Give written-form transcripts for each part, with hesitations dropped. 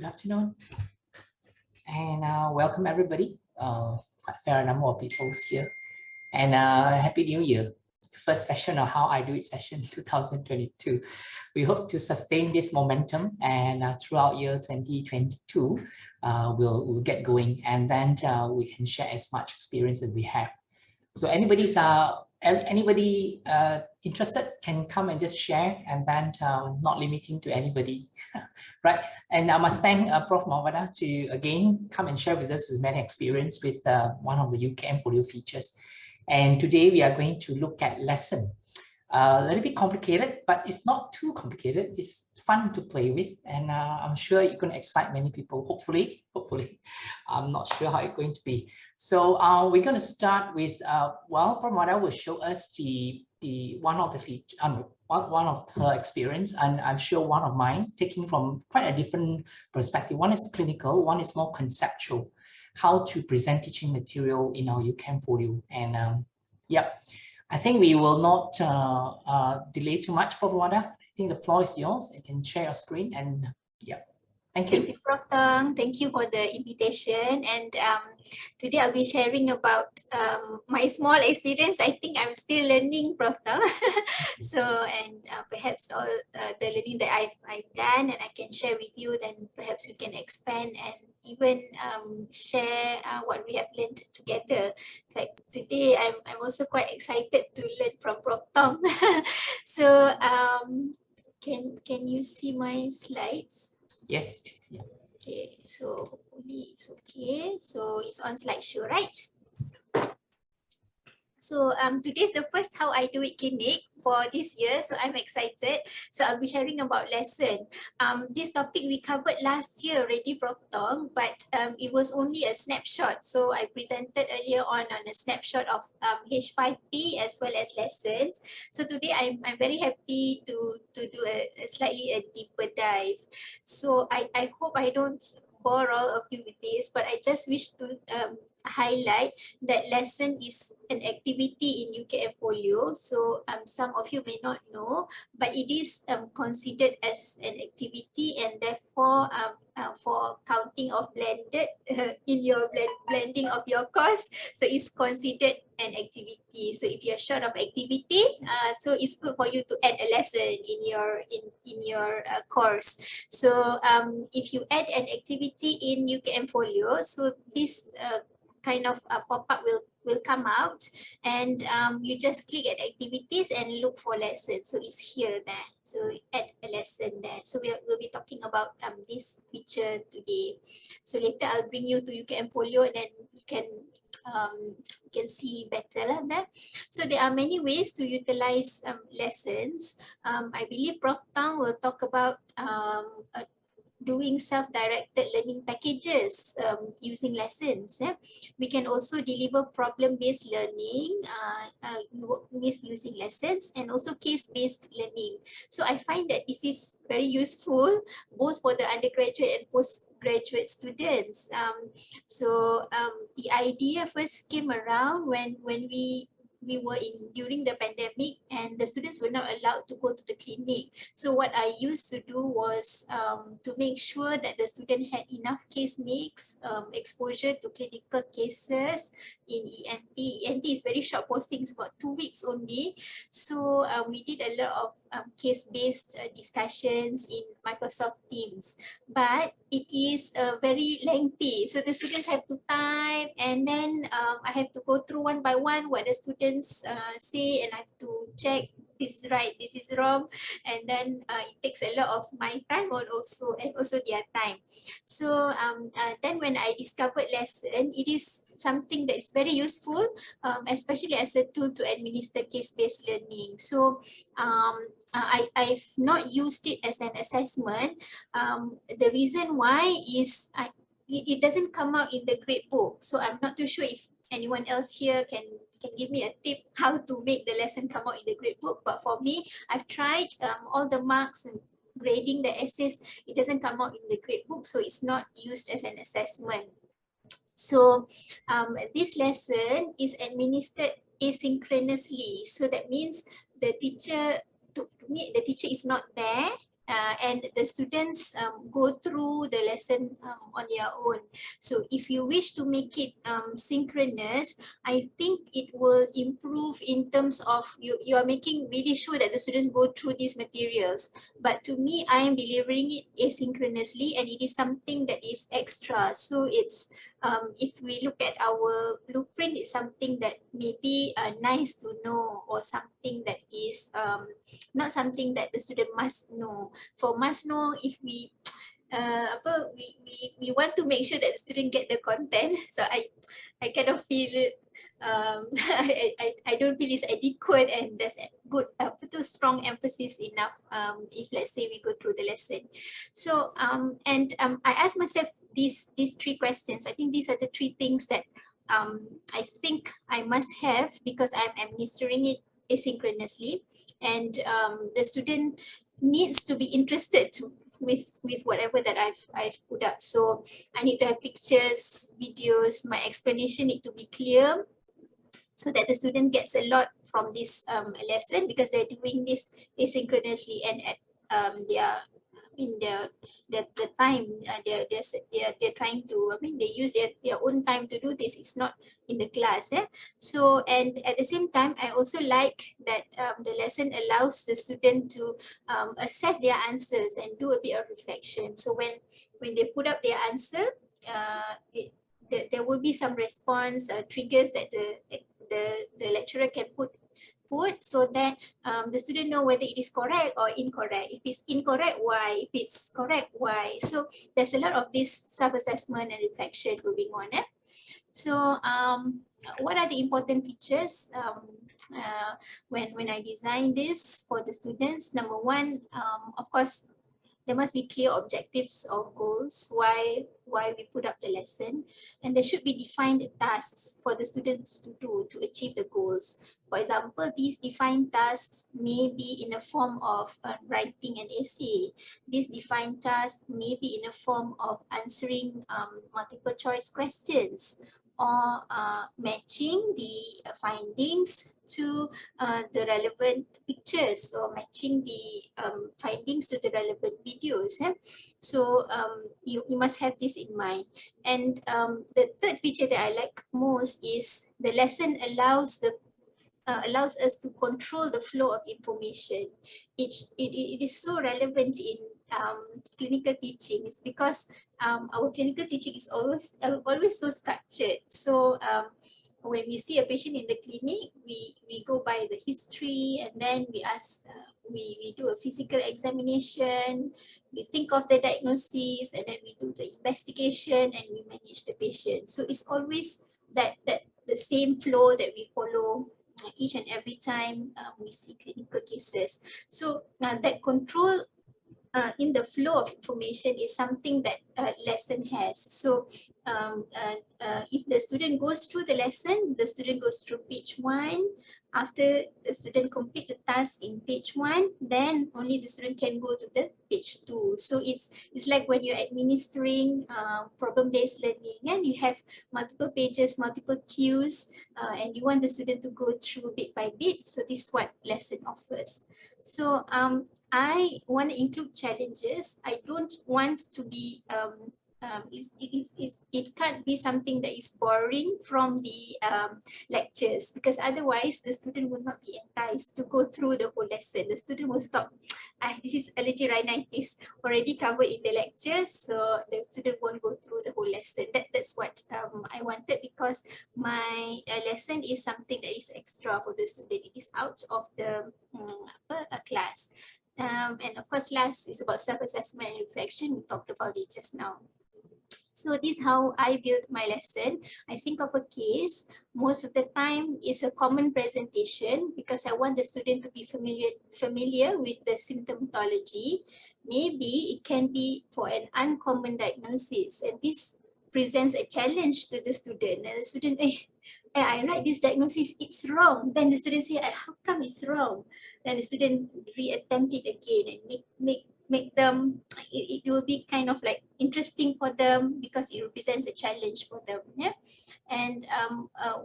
Good afternoon, and welcome everybody. Quite fair number of people here, and Happy New Year. The first session of How I Do It session 2022. We hope to sustain this momentum, and throughout year 2022, we'll get going, and then we can share as much experience as we have. So anybody interested can come and just share, and then not limiting to anybody, right? And I must thank Prof Mawaddah to again come and share with us his many experience with one of the UKM folio features. And today we are going to look at lesson. A little bit complicated, but it's not too complicated. It's fun to play with, and I'm sure you're going to excite many people. Hopefully, I'm not sure how it's going to be. So we're going to start with well, Prof Mawaddah will show us the one of the feature, one of her experience, and I'm sure one of mine, taking from quite a different perspective. One is clinical, one is more conceptual. How to present teaching material in our UKM folio, and yep. I think we will not delay too much, Prof Mawaddah. I think the floor is yours. You can share your screen, and yeah, thank you. Thank you, Prof Tong. Thank you for the invitation. And today I'll be sharing about my small experience. I think I'm still learning, Prof Tong. So, and perhaps all the learning that I've done and I can share with you, then perhaps we can expand and even share what we have learned together. In fact, today I'm also quite excited to learn from Prof Tong. So can you see my slides? Yes. Yeah. Okay, so hopefully it's okay. So it's on slideshow, right? So today's the first How I Do It clinic for this year, so I'm excited. So I'll be sharing about lesson. This topic we covered last year already, Prof Tong, but it was only a snapshot. So I presented earlier on a snapshot of H5P as well as lessons. So today I'm very happy to do a slightly deeper dive. So I hope I don't bore all of you with this, but I just wish to highlight that lesson is an activity in UKM folio. So some of you may not know, but it is considered as an activity, and therefore for counting of blended in your blending of your course, so it's considered an activity. So if you're short of activity, so it's good for you to add a lesson in your course. So if you add an activity in UKM folio, so this kind of pop-up will come out, and you just click at activities and look for lessons. So it's here there. So add a lesson there. So we'll be talking about this feature today. So later I'll bring you to UKM folio, and then you can see better there. So there are many ways to utilize lessons. I believe Prof Tong will talk about doing self-directed learning packages using lessons. We can also deliver problem-based learning with using lessons, and also case-based learning. So I find that this is very useful both for the undergraduate and postgraduate students. The idea first came around when we were during the pandemic, and the students were not allowed to go to the clinic. So what I used to do was to make sure that the student had enough case mix, exposure to clinical cases in ENT. ENT is very short postings, about 2 weeks only. So we did a lot of case-based discussions in Microsoft Teams, but it is very lengthy. So the students have to type, and then I have to go through one by one what the students say, and I have to check this is right, this is wrong, and then it takes a lot of my time and also their time. So then when I discovered lesson, it is something that is very useful, especially as a tool to administer case-based learning. So I've not used it as an assessment. The reason why is it doesn't come out in the grade book. So I'm not too sure if anyone else here can give me a tip how to make the lesson come out in the grade book. But for me, I've tried all the marks and grading the essays. It doesn't come out in the grade book, so it's not used as an assessment. So this lesson is administered asynchronously. So that means the teacher, to me, the teacher is not there and the students go through the lesson on their own. So if you wish to make it synchronous, I think it will improve in terms of you are making really sure that the students go through these materials. But to me, I am delivering it asynchronously, and it is something that is extra. So it's if we look at our blueprint, it's something that may be nice to know, or something that is not something that the student must know. For must know, if we we want to make sure that the student get the content. So I kind of feel I don't feel it's adequate, and there's a good strong emphasis enough if let's say we go through the lesson. So I asked myself these three questions. I think these are the three things that I think I must have, because I'm administering it asynchronously, and the student needs to be interested with whatever that I've put up. So I need to have pictures, videos, my explanation need to be clear, so that the student gets a lot from this lesson, because they're doing this asynchronously, and at in the time they're trying to, I mean, they use their own time to do this. It's not in the class. So, and at the same time, I also like that the lesson allows the student to assess their answers and do a bit of reflection. So when they put up their answer, there will be some response triggers that the lecturer can put, so that the student know whether it is correct or incorrect. If it's incorrect, why? If it's correct, why? So there's a lot of this self-assessment and reflection going on. So what are the important features when I design this for the students? Number one, of course, there must be clear objectives or goals, why we put up the lesson, and there should be defined tasks for the students to do to achieve the goals. For example, these defined tasks may be in a form of writing an essay. These defined tasks may be in a form of answering multiple choice questions, or matching the findings to the relevant pictures, or matching the findings to the relevant videos. So you must have this in mind. And the third feature that I like most is the lesson allows us to control the flow of information. It is so relevant in clinical teaching. It's because our clinical teaching is always so structured. So when we see a patient in the clinic, we go by the history, and then we ask, we do a physical examination, we think of the diagnosis, and then we do the investigation, and we manage the patient. So it's always that the same flow that we follow each and every time we see clinical cases. So that control in the flow of information is something that lesson has. So if the student goes through the lesson, the student goes through page 1. After the student complete the task in page 1, then only the student can go to the page 2. So it's like when you're administering problem-based learning, and you have multiple pages, multiple cues, and you want the student to go through bit by bit. So this is what lesson offers. So I want to include challenges. I don't want to be it can't be something that is boring from the lectures, because otherwise the student will not be enticed to go through the whole lesson. The student will stop. This is allergy rhinitis already covered in the lectures, so the student won't go through the whole lesson. That's what I wanted, because my lesson is something that is extra for the student. It is out of the class. And of course, last is about self-assessment and reflection. We talked about it just now. So this is how I build my lesson. I think of a case. Most of the time it's a common presentation, because I want the student to be familiar with the symptomatology. Maybe it can be for an uncommon diagnosis, and this presents a challenge to the student. And the student, I write this diagnosis, it's wrong. Then the student say, how come it's wrong? Then the student re-attempt it again, and make them, it will be kind of like interesting for them, because it represents a challenge for them. Yeah. And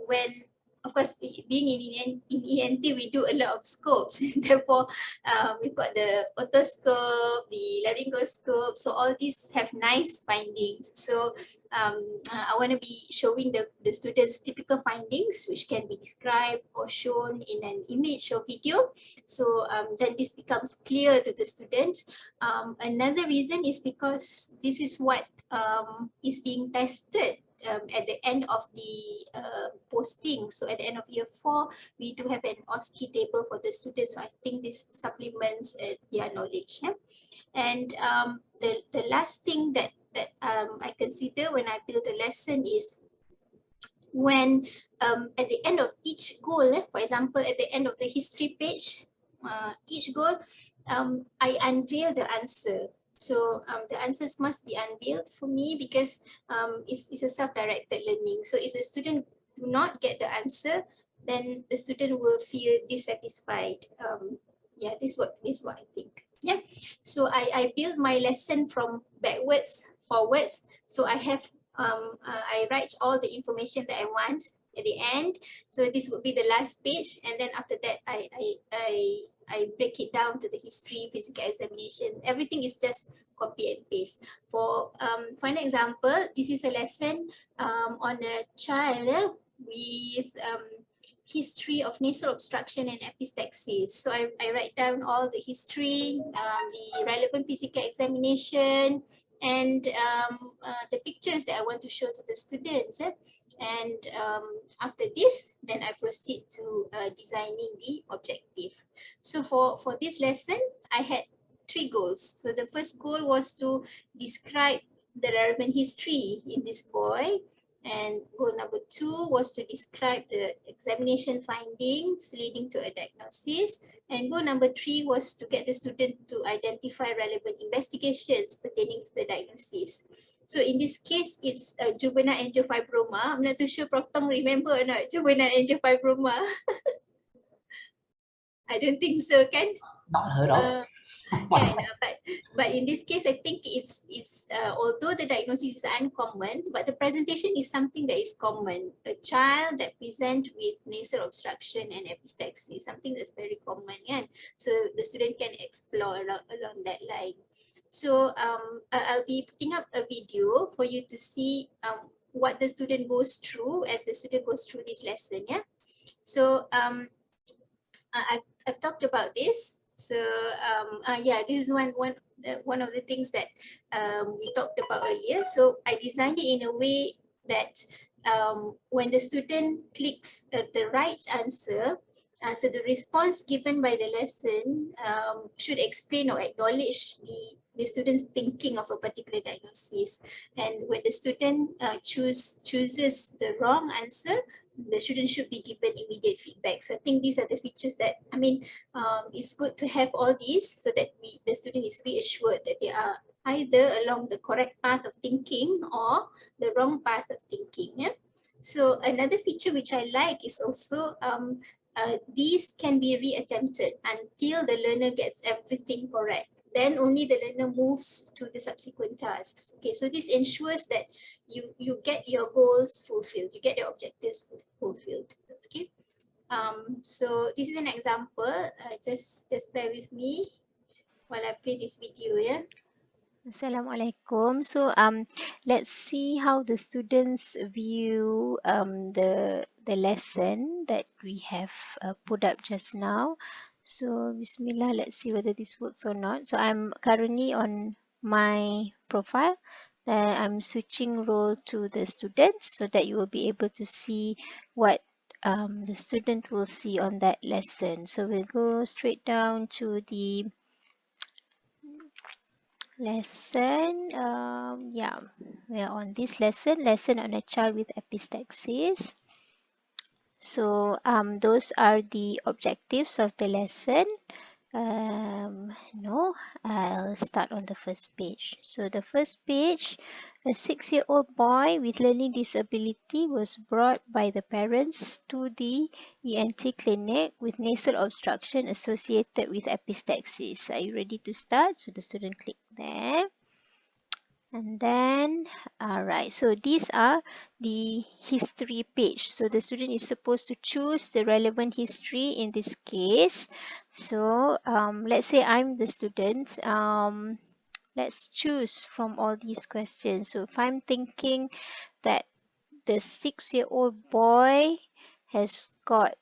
when of course, being in ENT, we do a lot of scopes. Therefore, we've got the otoscope, the laryngoscope. So all these have nice findings. So I want to be showing the students typical findings, which can be described or shown in an image or video. So then this becomes clear to the student. Another reason is because this is what is being tested at the end of the posting. So at the end of year 4, we do have an OSCE table for the students. So I think this supplements their knowledge. Yeah? And the last thing that I consider when I build a lesson is when at the end of each goal, for example, at the end of the history page, each goal, I unveil the answer. So the answers must be unveiled for me because it's a self-directed learning. So if the student do not get the answer, then the student will feel dissatisfied. Yeah, this is what I think. Yeah. So I build my lesson from backwards, forwards. So I write all the information that I want at the end. So this would be the last page, and then after that, I break it down to the history, physical examination. Everything is just copy and paste. For an example, this is a lesson on a child with history of nasal obstruction and epistaxis. So I write down all the history, the relevant physical examination, and the pictures that I want to show to the students. And after this, then I proceed to designing the objective. So for this lesson, I had 3 goals. So the first goal was to describe the relevant history in this boy. And goal number 2 was to describe the examination findings leading to a diagnosis. And goal number 3 was to get the student to identify relevant investigations pertaining to the diagnosis. So in this case, it's juvenile angiofibroma. I'm not too sure Prof Tong remember or not, juvenile angiofibroma. I don't think so, kan? Not heard of. But in this case, I think it's although the diagnosis is uncommon, but the presentation is something that is common. A child that presents with nasal obstruction and epistaxis, something that's very common, yeah. So the student can explore along that line. So I'll be putting up a video for you to see what the student goes through as the student goes through this lesson, yeah. So I've talked about this. So yeah, this is one of the things that we talked about earlier. So I designed it in a way that when the student clicks the right answer, so the response given by the lesson should explain or acknowledge the student's thinking of a particular diagnosis. And when the student chooses the wrong answer, the student should be given immediate feedback. So I think these are the features that, I mean, it's good to have all these so that the student is reassured that they are either along the correct path of thinking or the wrong path of thinking. Yeah? So another feature which I like is also these can be reattempted until the learner gets everything correct. Then only the learner moves to the subsequent tasks. Okay, so this ensures that you get your goals fulfilled, you get your objectives fulfilled. Okay, so this is an example. Just bear with me while I play this video. Yeah. Assalamualaikum. So let's see how the students view the lesson that we have put up just now. So Bismillah, let's see whether this works or not. So I'm currently on my profile. I'm switching role to the students so that you will be able to see what the student will see on that lesson. So we'll go straight down to the lesson. Yeah, we are on this lesson on a child with epistaxis. So those are the objectives of the lesson. No, I'll start on the first page. So the first page, a 6-year-old boy with learning disability was brought by the parents to the ENT clinic with nasal obstruction associated with epistaxis. Are you ready to start? So the student click there. And then, all right, so these are the history page. So the student is supposed to choose the relevant history in this case. So let's say I'm the student. Let's choose from all these questions. So if I'm thinking that the 6-year-old boy has got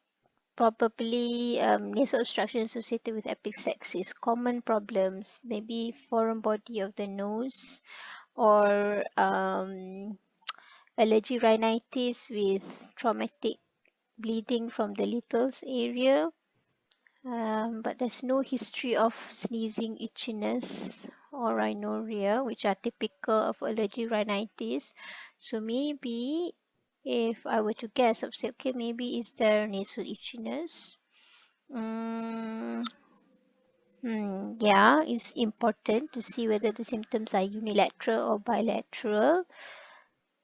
probably nasal obstruction associated with epistaxis, common problems, maybe foreign body of the nose, or allergy rhinitis with traumatic bleeding from the littles area. But there's no history of sneezing, itchiness, or rhinorrhea, which are typical of allergy rhinitis. So maybe if I were to guess, I'd say, okay, maybe is there nasal itchiness? Yeah, it's important to see whether the symptoms are unilateral or bilateral.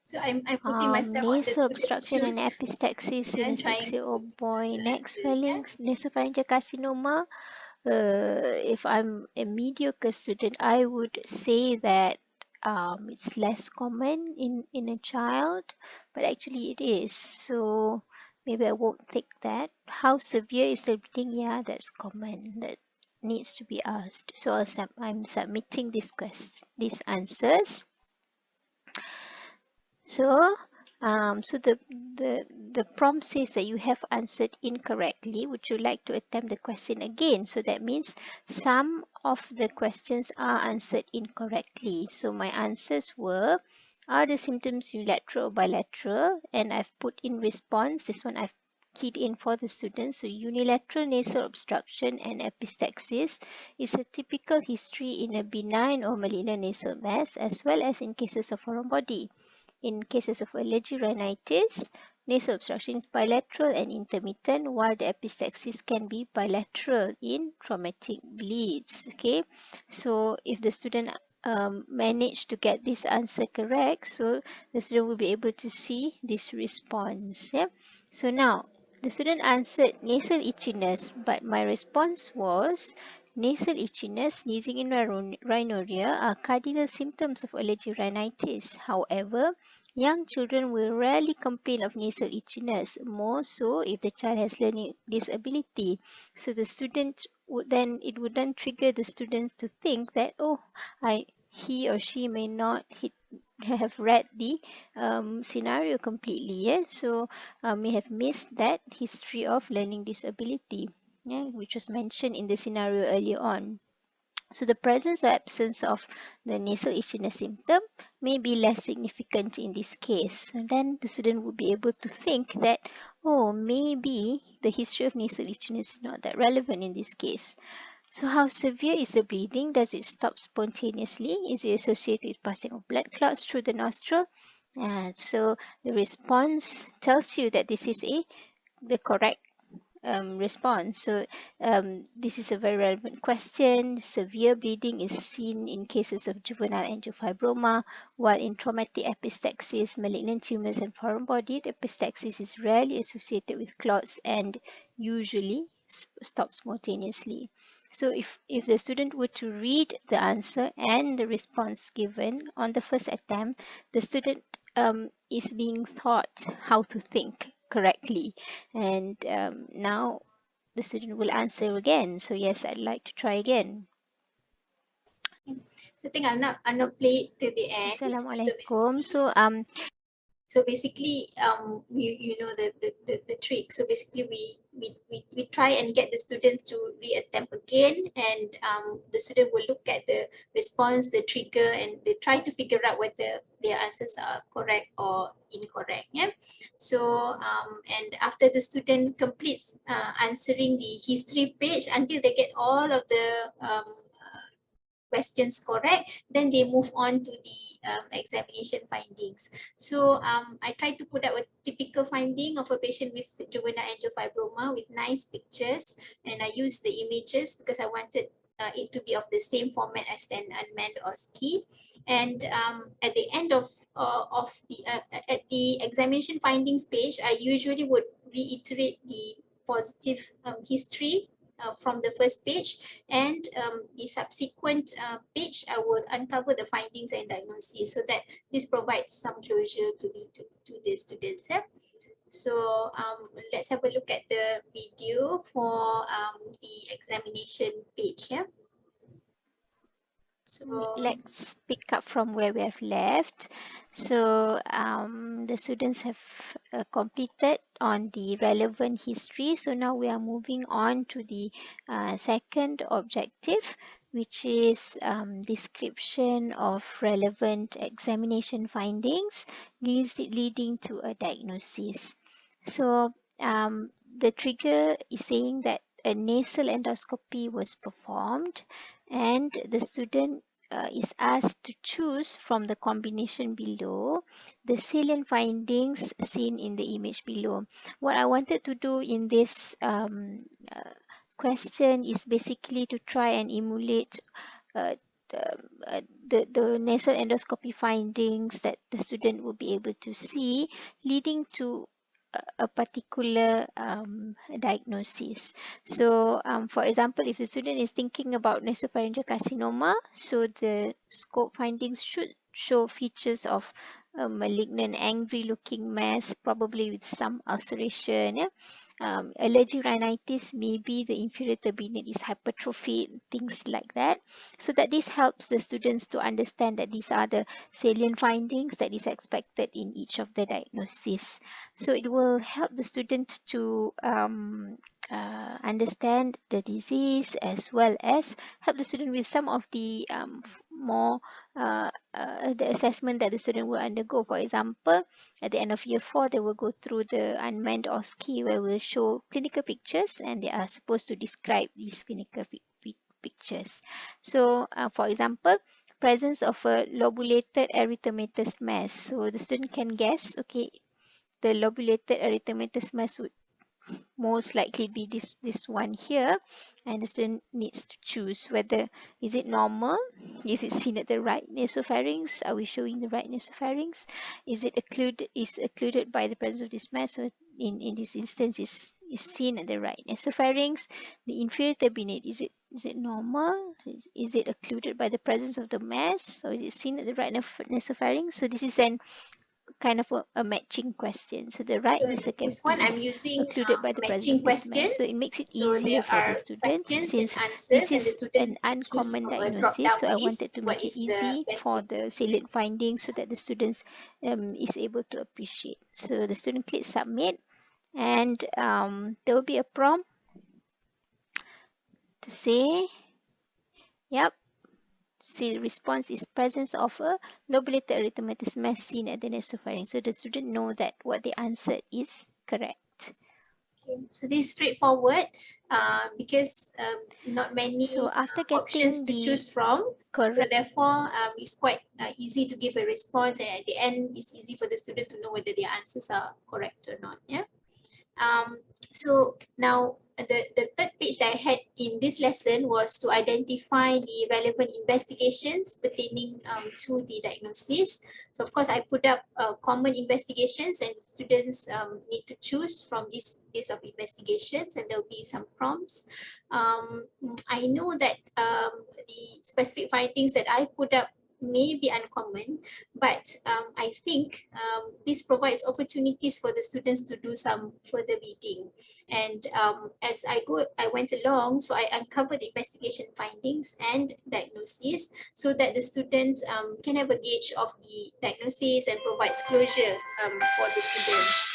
So I'm putting myself on the Nasal student's obstruction and shoes epistaxis in a and trying 6-year-old boy, to neck answer. Yeah? swellings, nasopharyngeal carcinoma. If I'm a mediocre student, I would say that it's less common in a child, but actually it is. So maybe I won't take that. How severe is the bleeding? Yeah, that's common. That needs to be asked. So I'm submitting these answers. So, the prompt says that you have answered incorrectly. Would you like to attempt the question again? So that means some of the questions are answered incorrectly. So my answers were, are the symptoms unilateral or bilateral? And I've put in response. This one I've keyed in for the students. So unilateral nasal obstruction and epistaxis is a typical history in a benign or malignant nasal mass, as well as in cases of foreign body. In cases of allergy rhinitis, nasal obstruction is bilateral and intermittent, while the epistaxis can be bilateral in traumatic bleeds. Okay, so if the student managed to get this answer correct, so the student will be able to see this response. Yeah. So now the student answered nasal itchiness, but my response was nasal itchiness, sneezing, and rhinorrhea are cardinal symptoms of allergy rhinitis. However, young children will rarely complain of nasal itchiness, more so if the child has learning disability. So the student it would then trigger the students to think that, oh, he or she may not have read the scenario completely. Yeah? So may have missed that history of learning disability, yeah, which was mentioned in the scenario earlier on. So the presence or absence of the nasal itchiness symptom may be less significant in this case. And then the student would be able to think that, oh, maybe the history of nasal itchiness is not that relevant in this case. So how severe is the bleeding? Does it stop spontaneously? Is it associated with passing of blood clots through the nostril? So the response tells you that this is the correct response. So this is a very relevant question. Severe bleeding is seen in cases of juvenile angiofibroma, while in traumatic epistaxis, malignant tumors, and foreign body, the epistaxis is rarely associated with clots and usually stops spontaneously. So if the student were to read the answer and the response given on the first attempt, the student is being taught how to think correctly. And now the student will answer again. So yes, I'd like to try again. So I think I'll not play it till the end. Assalamualaikum. So So basically, you know the trick. So basically, we try and get the students to reattempt again, and the student will look at the response, the trigger, and they try to figure out whether their answers are correct or incorrect. Yeah. So and after the student completes answering the history page until they get all of the questions correct, then they move on to the examination findings. So I tried to put up a typical finding of a patient with juvenile angiofibroma with nice pictures, and I used the images because I wanted it to be of the same format as an unmanned OSCE. And at the end of the at the examination findings page, I usually would reiterate the positive history from the first page, and the subsequent page I will uncover the findings and diagnosis, so that this provides some closure to the students. Yeah? So let's have a look at the video for the examination page. Yeah. So Let's pick up from where we have left. So the students have completed on the relevant history. So now we are moving on to the second objective, which is description of relevant examination findings leading to a diagnosis. So the trigger is saying that a nasal endoscopy was performed, and the student is asked to choose from the combination below the salient findings seen in the image below. What I wanted to do in this question is basically to try and emulate uh, the nasal endoscopy findings that the student will be able to see, leading to a particular diagnosis. So for example, if the student is thinking about nasopharyngeal carcinoma, so the scope findings should show features of a malignant angry looking mass, probably with some ulceration. Yeah? Allergic rhinitis, maybe the inferior turbinate is hypertrophied, things like that. So that this helps the students to understand that these are the salient findings that is expected in each of the diagnoses. So it will help the student to understand the disease, as well as help the student with some of the more the assessment that the student will undergo. For example, at the end of year 4, they will go through the unmanned OSCE, where we'll show clinical pictures and they are supposed to describe these clinical pictures. So for example, presence of a lobulated erythematous mass. So the student can guess, okay, the lobulated erythematous mass would most likely be this one here, and the student needs to choose whether is it normal, is it seen at the right nasopharynx, are we showing the right nasopharynx, is it occluded by the presence of this mass, so in this instance is seen at the right nasopharynx. The inferior turbinate, is it normal, is it occluded by the presence of the mass, or is it seen at the right nasopharynx? So this is an kind of a matching question. So the right this one nasocapy I'm is using occluded by the presence matching of this mass. So it questions. makes it So easier there for the are students, questions and since answers, this and the is student an choose uncommon from a drop-down diagnosis. So I wanted list to what make it is the easy best for the description. salient findings so that the students is able to appreciate. So the student clicks submit, and there will be a prompt to say, yep, see, the response is presence of a lobulated erythematous mass seen at the nasopharynx. So the student know that what they answered is correct. Okay. So this is straightforward because not many So after options getting to the choose from. So correct, therefore, it's quite easy to give a response, and at the end, it's easy for the student to know whether their answers are correct or not. Yeah. So now the third page that I had in this lesson was to identify the relevant investigations pertaining to the diagnosis. So of course I put up common investigations, and students need to choose from this list of investigations, and there'll be some prompts. I know that the specific findings that I put up may be uncommon, but I think this provides opportunities for the students to do some further reading. And as I went along, so I uncovered the investigation findings and diagnosis so that the students can have a gauge of the diagnosis and provides closure for the students.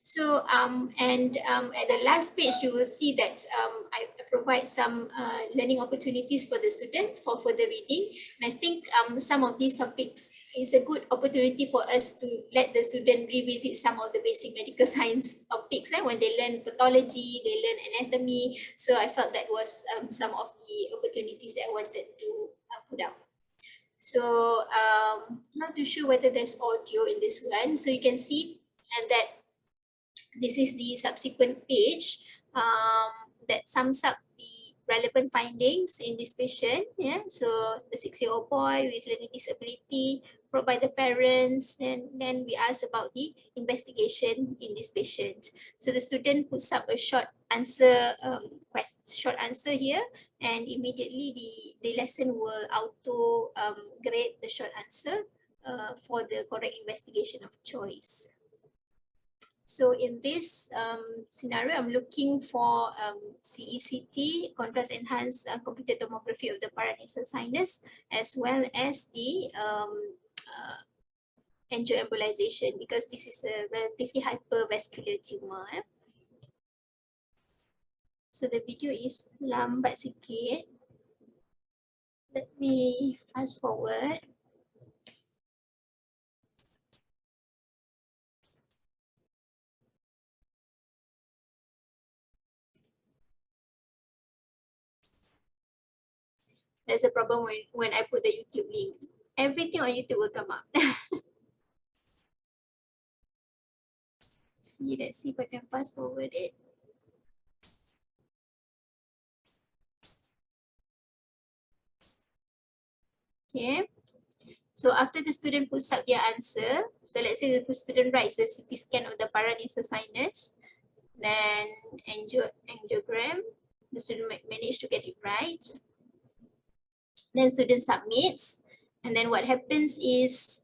So at the last page, you will see that I provide some learning opportunities for the student for further reading. And I think some of these topics is a good opportunity for us to let the student revisit some of the basic medical science topics. When they learn pathology, they learn anatomy. So I felt that was some of the opportunities that I wanted to put out. So not too sure whether there's audio in this one. So you can see and that this is the subsequent page that sums up the relevant findings in this patient. Yeah, so the 6-year-old boy with learning disability brought by the parents, and then we ask about the investigation in this patient. So the student puts up a short answer, short answer here, and immediately the lesson will auto grade the short answer for the correct investigation of choice. So in this scenario, I'm looking for CECT, contrast enhanced computed tomography of the paranasal sinus, as well as the angioembolization, because this is a relatively hypervascular tumor. So the video is lambat sikit. Let me fast forward. There's a problem when I put the YouTube link. Everything on YouTube will come up. Let's see if I can fast forward it. Okay. So after the student puts up their answer, so let's say the student writes a CT scan of the paranasal sinus, then angiogram, the student managed to get it right. Then student submits, and then what happens is,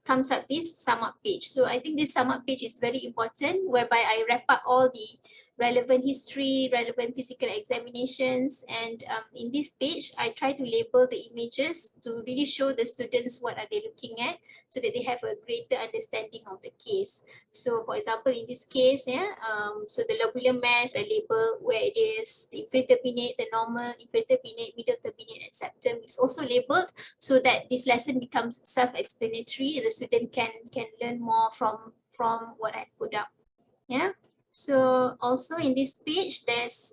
comes up this sum up page. So I think this sum up page is very important, whereby I wrap up all the relevant history, relevant physical examinations, and in this page, I try to label the images to really show the students what are they looking at, so that they have a greater understanding of the case. So for example, in this case, so the lobular mass, I label where it is, the inferior turbinate, the normal, inferior turbinate, middle turbinate, and septum is also labeled, so that this lesson becomes self-explanatory and the student can learn more from what I put up. Yeah. So also in this page, there's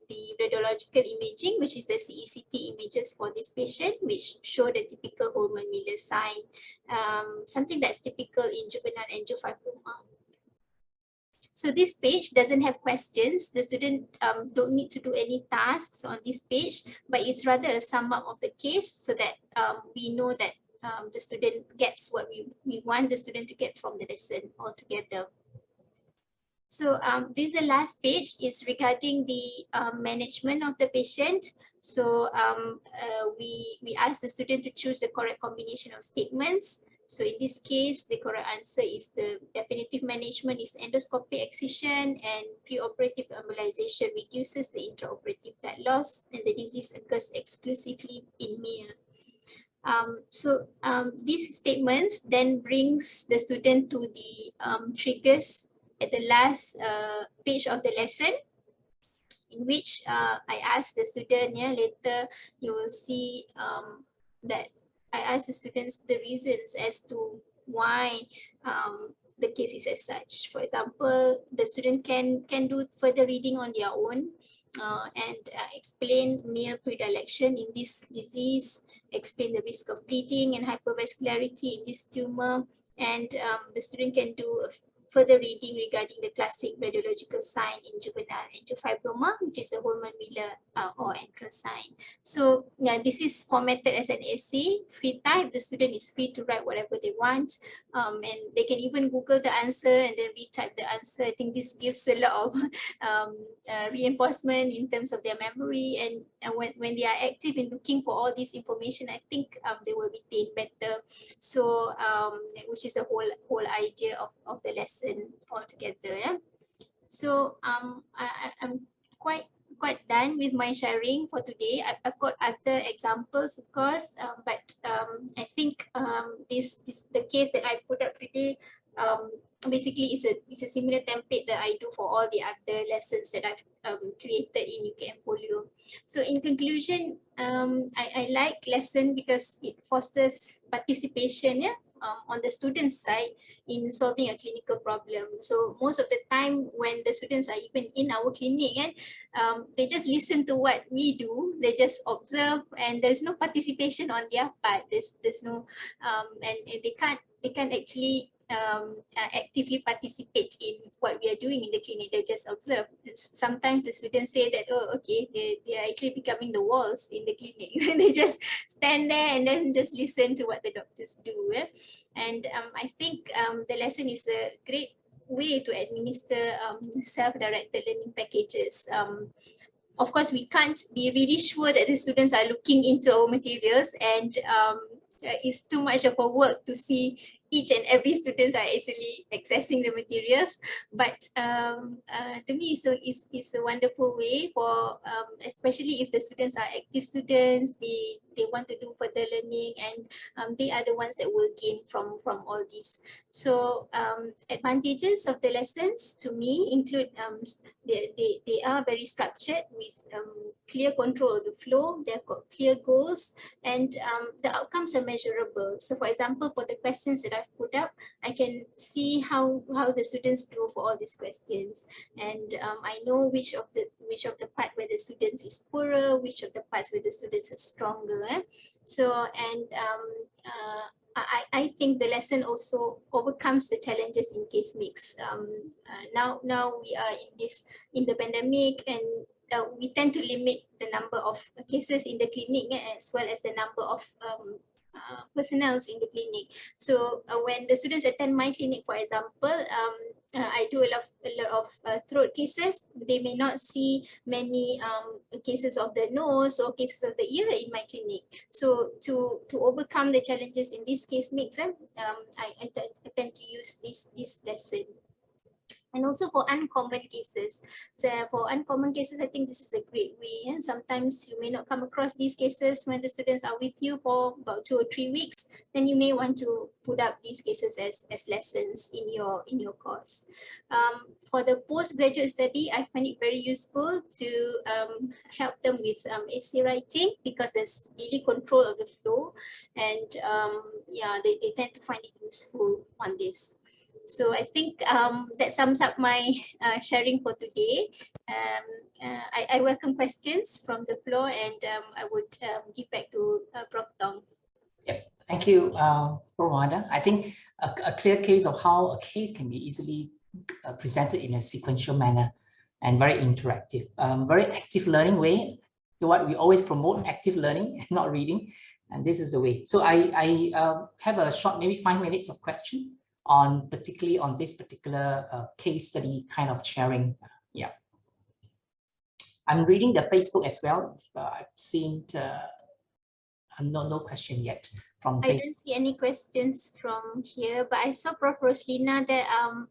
the radiological imaging, which is the CECT images for this patient, which show the typical Holman-Miller sign, something that's typical in juvenile angiofibroma. So this page doesn't have questions. The student don't need to do any tasks on this page, but it's rather a sum up of the case, so that we know that the student gets what we want the student to get from the lesson altogether. So this is the last page, is regarding the management of the patient. So we ask the student to choose the correct combination of statements. So in this case, the correct answer is the definitive management is endoscopic excision, and preoperative embolization reduces the intraoperative blood loss, and the disease occurs exclusively in male. These statements then brings the student to the triggers at the last page of the lesson, in which I ask the student, later you will see that I ask the students the reasons as to why the case is as such. For example, the student can do further reading on their own and explain male predilection in this disease, explain the risk of bleeding and hypervascularity in this tumor, and the student can do further reading regarding the classic radiological sign in juvenile angiofibroma, which is the Holman-Miller or entrance sign. So this is formatted as an essay, free type. The student is free to write whatever they want, and they can even Google the answer and then retype the answer. I think this gives a lot of reinforcement in terms of their memory, and when they are active in looking for all this information, I think they will retain better. So which is the whole idea of the lesson altogether. Yeah. So I'm quite done with my sharing for today. I've got other examples, of course, but I think the case that I put up today basically is a similar template that I do for all the other lessons that I've created in UKM Folio. So in conclusion, I like lesson because it fosters participation, on the student's side in solving a clinical problem. So most of the time when the students are even in our clinic, they just listen to what we do, they just observe, and there's no participation on their part. There's no and they can't actually actively participate in what we are doing in the clinic. They just observe. Sometimes the students say that, oh, okay, they are actually becoming the walls in the clinic. They just stand there and then just listen to what the doctors do. And I think the lesson is a great way to administer self-directed learning packages. Of course, we can't be really sure that the students are looking into our materials, and it's too much of a work to see each and every students are actually accessing the materials. But to me, it's a wonderful way for, especially if the students are active students, they want to do further learning, and they are the ones that will gain from all this. So advantages of the lessons to me include they are very structured with clear control of the flow. They've got clear goals, and the outcomes are measurable. So for example, for the questions that I've put up, I can see how the students do for all these questions, and I know which of the part where the students is poorer, which of the parts where the students are stronger. So, and I think the lesson also overcomes the challenges in case mix. Now we are in the pandemic, and we tend to limit the number of cases in the clinic, as well as the number of personnel in the clinic. So when the students attend my clinic, for example, I do a lot of throat cases. They may not see many cases of the nose or cases of the ear in my clinic. So to overcome the challenges in this case mix, I tend to use this lesson. And also for uncommon cases. So for uncommon cases, I think this is a great way. And sometimes you may not come across these cases when the students are with you for about 2 or 3 weeks. Then you may want to put up these cases as lessons in your course. For the postgraduate study, I find it very useful to help them with essay writing, because there's really control of the flow, and yeah, they tend to find it useful on this. So I think that sums up my sharing for today. I welcome questions from the floor, and I would give back to Prof. Tong. Yep. Thank you, Prof. Mawaddah. I think a clear case of how a case can be easily presented in a sequential manner and very interactive, very active learning way. What we always promote, active learning, not reading, and this is the way. So I have a short, maybe 5 minutes of question on particularly on this particular case study kind of sharing. Yeah, I'm reading the Facebook as well. I've seen no question yet from I didn't see any questions from here, but I saw Prof. Roslina that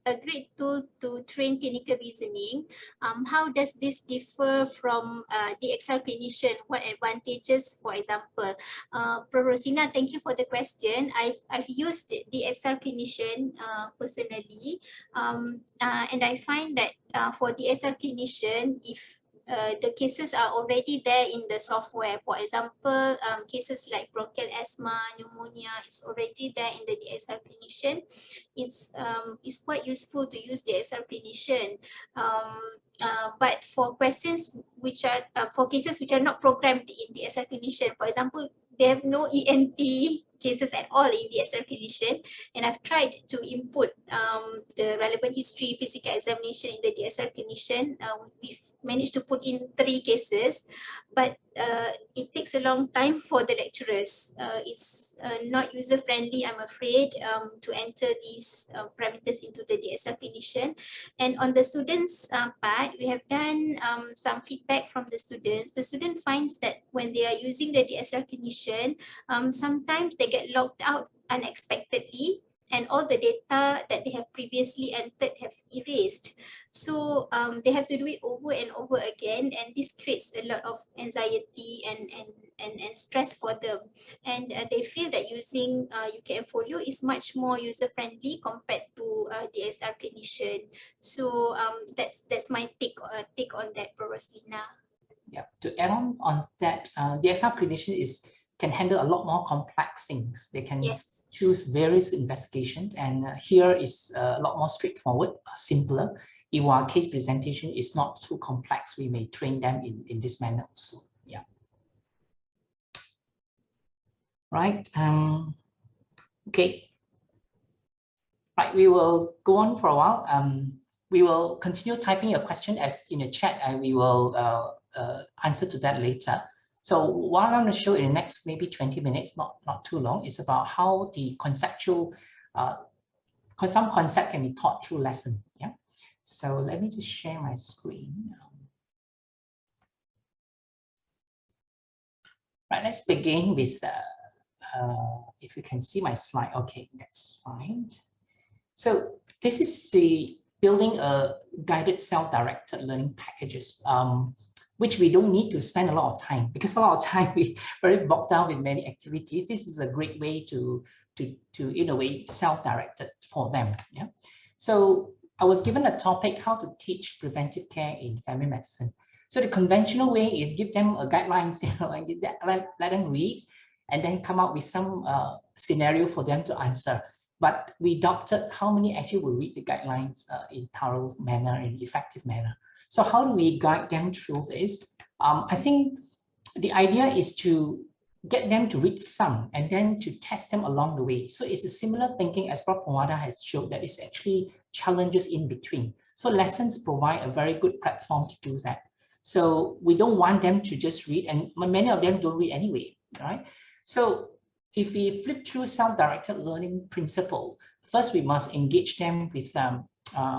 a great tool to train clinical reasoning. How does this differ from the Excel clinician? What advantages, for example? Prof. Roslina, thank you for the question. I've used the Excel clinician personally, and I find that for the Excel clinician, if the cases are already there in the software. For example, cases like bronchial asthma, pneumonia is already there in the DSR clinician. It's quite useful to use the DSR clinician. But for questions which are for cases which are not programmed in the DSR clinician, for example, they have no ENT cases at all in the DSR clinician, and I've tried to input the relevant history physical examination in the DSR clinician. We've managed to put in 3 cases, but it takes a long time for the lecturers. It's not user friendly, I'm afraid, to enter these parameters into the DSR clinician. And on the students' part, we have done some feedback from the students. The student finds that when they are using the DSR clinician, sometimes they get logged out unexpectedly, and all the data that they have previously entered have erased. So they have to do it over and over again, and this creates a lot of anxiety and stress for them. And they feel that using UKM Folio is much more user-friendly compared to the SR clinician. So that's my take on that, Prof. Roslina. Yeah, to add on that, the SR clinician can handle a lot more complex things. They can choose various investigations, and here is a lot more straightforward, simpler. If our case presentation is not too complex, we may train them in this manner also. Yeah. Right. Okay. Right, we will go on for a while. We will continue typing your question as in the chat, and we will answer to that later. So what I'm going to show in the next maybe 20 minutes, not too long, is about how the conceptual, some concept can be taught through lesson. Yeah. So let me just share my screen. Right, let's begin with, if you can see my slide, okay, that's fine. So this is the building a guided self-directed learning packages, which we don't need to spend a lot of time, because a lot of time we very bogged down with many activities. This is a great way to in a way self-directed for them. Yeah. So I was given a topic, how to teach preventive care in family medicine. So the conventional way is give them a guidelines, you know, and let them read, and then come up with some scenario for them to answer. But we doubted how many actually will read the guidelines in thorough manner, in effective manner. So how do we guide them through this? I think the idea is to get them to read some and then to test them along the way. So it's a similar thinking as Prof. Mawaddah has showed, that it's actually challenges in between. So lessons provide a very good platform to do that. So we don't want them to just read, and many of them don't read anyway, right? So if we flip through self-directed learning principle, first we must engage them with,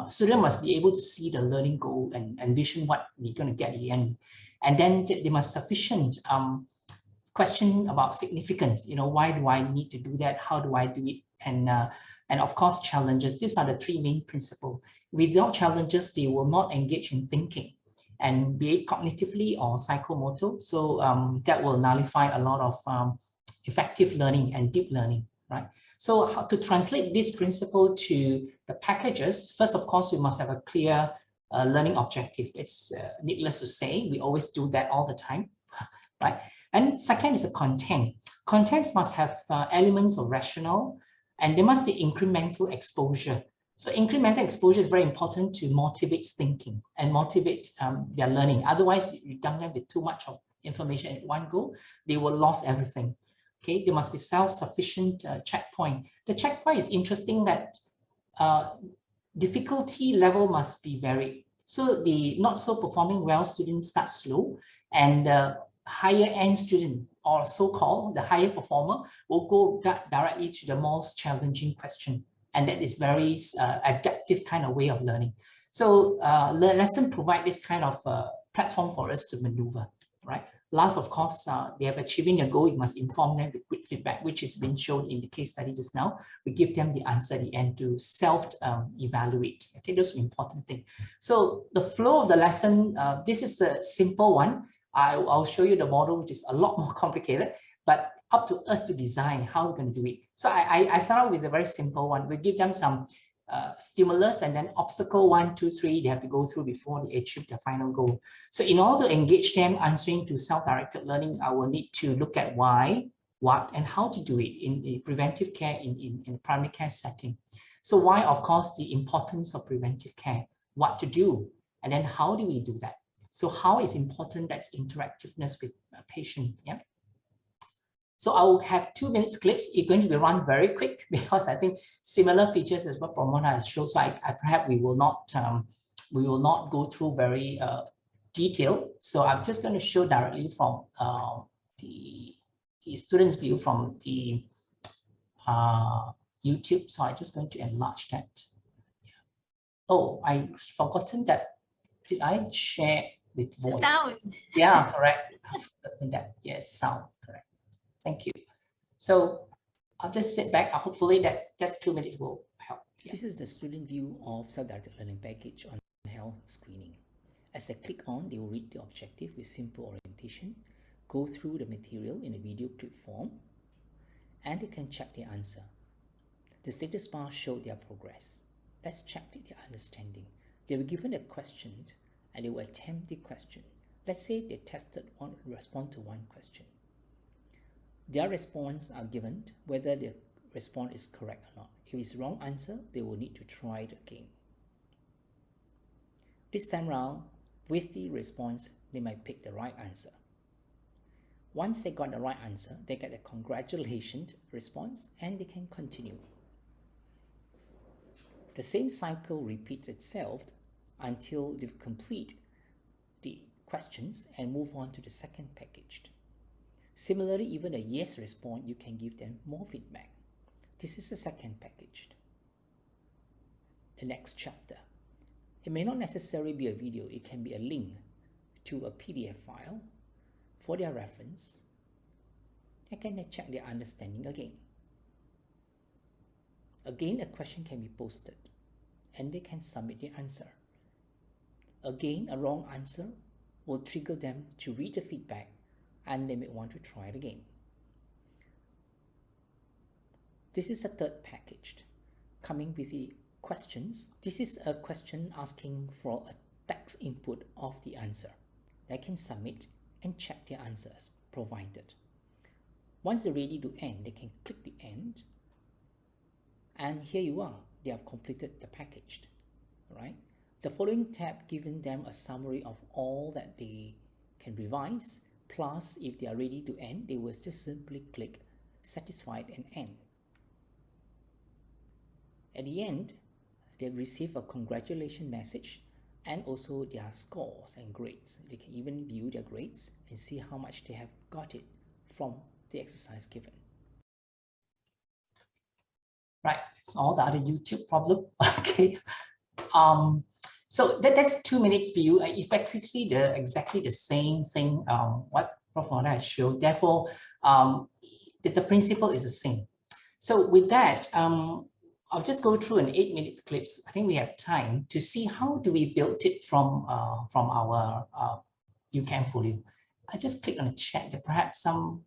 students must be able to see the learning goal and envision what we're going to get at the end. And then they must sufficient question about significance, you know, why do I need to do that? How do I do it? And of course, challenges. These are the three main principles. Without challenges, they will not engage in thinking, and be it cognitively or psychomotor. So that will nullify a lot of effective learning and deep learning, right? So how to translate this principle to the packages? First, of course, we must have a clear learning objective. It's needless to say, we always do that all the time, right? And second is the content. Contents must have elements of rationale, and there must be incremental exposure. So incremental exposure is very important to motivate thinking and motivate their learning. Otherwise, you dump them with too much of information at one go, they will lose everything. Okay, there must be self-sufficient checkpoint. The checkpoint is interesting that difficulty level must be varied. So the not so performing well students start slow, and the higher end student, or so-called the higher performer, will go directly to the most challenging question. And that is very adaptive kind of way of learning. So the lesson provide this kind of platform for us to maneuver, right? Last, of course, they have achieving a goal, you must inform them with good feedback, which has been shown in the case study just now. We give them the answer at the end to self-evaluate. Okay, those are important things. So the flow of the lesson, this is a simple one. I'll show you the model, which is a lot more complicated, but up to us to design how we're going to do it. So I start out with a very simple one. We give them some stimulus, and then obstacle 1, 2, 3, they have to go through before they achieve their final goal. So in order to engage them answering to self-directed learning, I will need to look at why, what, and how to do it in preventive care in primary care setting. So why, of course, the importance of preventive care, what to do, and then how do we do that? So how is important, that's interactiveness with a patient. Yeah. So I will have 2 minutes clips. It's going to be run very quick because I think similar features as what Prof. has shown. So I perhaps we will not go through very detailed. So I'm just going to show directly from the student's view from the YouTube. So I'm just going to enlarge that. Oh, I forgotten that. Did I share with voice? Sound. Yeah, correct. I've forgotten that. Yes, sound, correct. Thank you. So I'll just sit back. Hopefully that just 2 minutes will help. Yeah. This is the student view of self-directed learning package on health screening. As I click on, they will read the objective with simple orientation, go through the material in a video clip form, and they can check their answer. The status bar showed their progress. Let's check their understanding. They were given a question and they will attempt the question. Let's say they tested on respond to one question. Their response are given whether the response is correct or not. If it's wrong answer, they will need to try it again. This time round, with the response, they might pick the right answer. Once they got the right answer, they get a congratulations response and they can continue. The same cycle repeats itself until they complete the questions and move on to the second packaged. Similarly, even a yes response, you can give them more feedback. This is the second packaged. The next chapter. It may not necessarily be a video, it can be a link to a PDF file for their reference. They can check their understanding again. Again, a question can be posted and they can submit the answer. Again, a wrong answer will trigger them to read the feedback and they may want to try it again. This is a third package coming with the questions. This is a question asking for a text input of the answer. They can submit and check their answers provided. Once they're ready to end, they can click the end. And here you are, they have completed the packaged, right? The following tab giving them a summary of all that they can revise, plus if they are ready to end, they will just simply click satisfied and end. At the end, they receive a congratulation message and also their scores and grades. They can even view their grades and see how much they have got it from the exercise given. Right, it's all the other YouTube problem. Okay. So that's 2 minutes view. It's basically exactly the same thing what Prof. Mawaddah has showed. Therefore, the principle is the same. So with that, I'll just go through an 8-minute clips. I think we have time to see how do we build it from our UCAM folio. I just click on the chat. There perhaps some,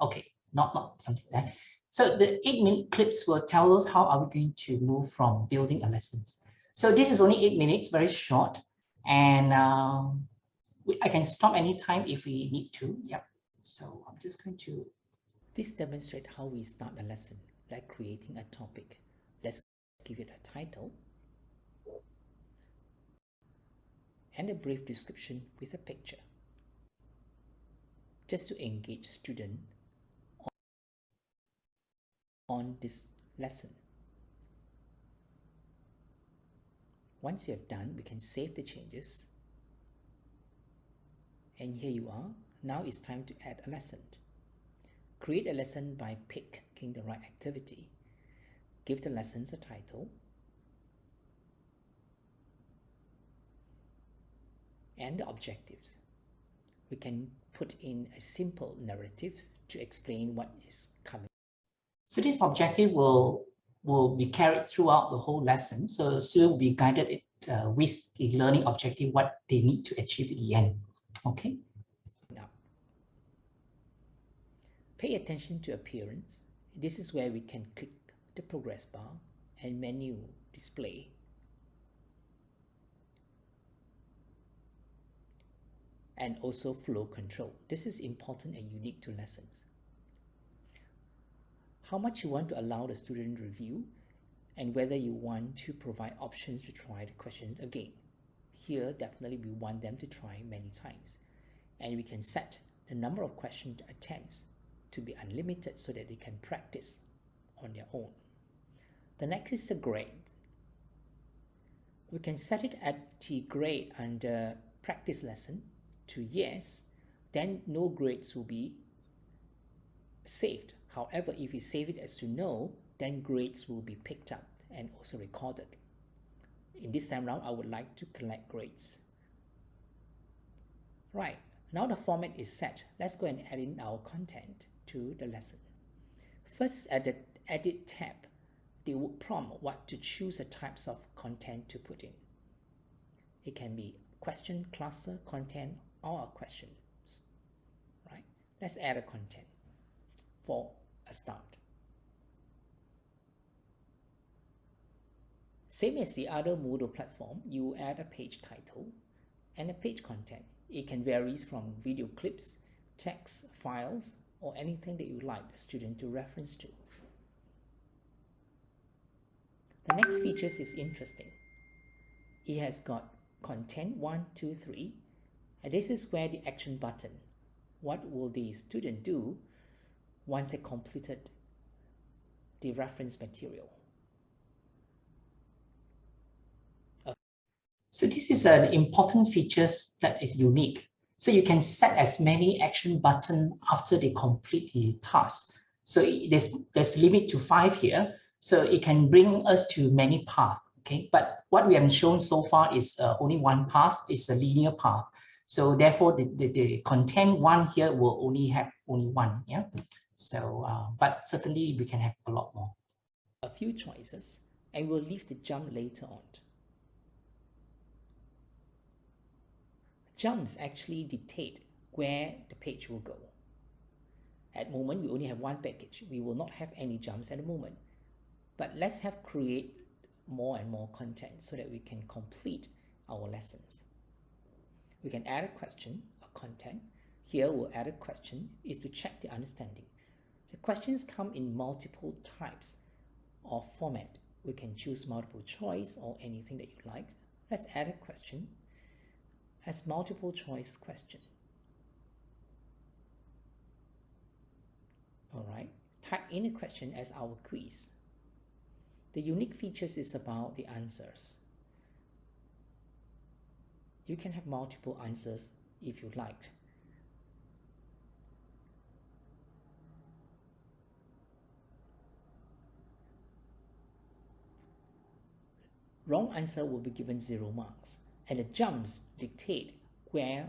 okay, not something like that. So the 8-minute clips will tell us how are we going to move from building a lesson. So this is only 8 minutes, very short, and I can stop anytime if we need to. Yep. So I'm just going to. This demonstrates how we start a lesson, like creating a topic. Let's give it a title and a brief description with a picture, just to engage students on this lesson. Once you have done, we can save the changes. And here you are. Now it's time to add a lesson. Create a lesson by picking the right activity. Give the lessons a title. And the objectives. We can put in a simple narrative to explain what is coming. So this objective will be carried throughout the whole lesson. So students will be guided with the learning objective, what they need to achieve at the end. Okay. Now, pay attention to appearance. This is where we can click the progress bar and menu display. And also flow control. This is important and unique to lessons. How much you want to allow the student review and whether you want to provide options to try the question again. Here, definitely we want them to try many times. And we can set the number of question attempts to be unlimited so that they can practice on their own. The next is the grade. We can set it at the grade under practice lesson to yes, then no grades will be saved. However, if you save it as to no, then grades will be picked up and also recorded. In this time round, I would like to collect grades. Right, now the format is set. Let's go and add in our content to the lesson. First, at the Edit tab, they will prompt what to choose the types of content to put in. It can be question, cluster, content, or questions. Right? Let's add a content for a start. Same as the other Moodle platform, you add a page title and a page content. It can vary from video clips, text, files, or anything that you like the student to reference to. The next features is interesting. It has got content 1, 2, 3, and this is where the action button. What will the student do once they completed the reference material? So this is an important features that is unique. So you can set as many action button after they complete the task. So there's limit to 5 here. So it can bring us to many paths. Okay, but what we have shown so far is only one path. It's a linear path. So therefore, the content one here will only have only one. Yeah. So, but certainly we can have a lot more. A few choices, and we'll leave the jump later on. Jumps actually dictate where the page will go. At the moment, we only have one package. We will not have any jumps at the moment. But let's have create more and more content so that we can complete our lessons. We can add a question, a content. Here we'll add a question is to check the understanding. The questions come in multiple types of format. We can choose multiple choice or anything that you like. Let's add a question as multiple choice question. All right, type in a question as our quiz. The unique features is about the answers. You can have multiple answers if you like. Wrong answer will be given 0 marks, and the jumps dictate where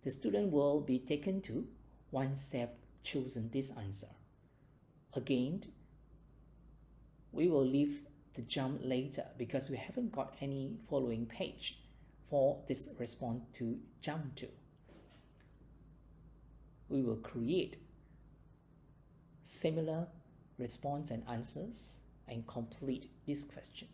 the student will be taken to once they have chosen this answer. Again, we will leave the jump later because we haven't got any following page for this response to jump to. We will create similar response and answers and complete this question.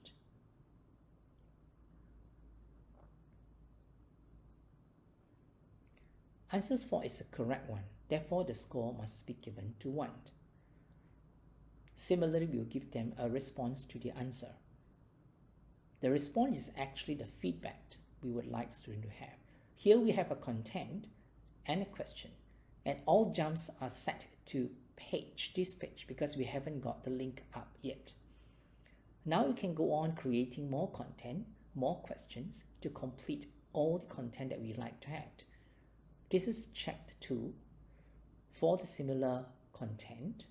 Answers 4 is the correct one, therefore the score must be given to 1. Similarly, we will give them a response to the answer. The response is actually the feedback we would like students to have. Here we have a content and a question, and all jumps are set to this page, because we haven't got the link up yet. Now we can go on creating more content, more questions to complete all the content that we like to have. This is checked too for the similar content.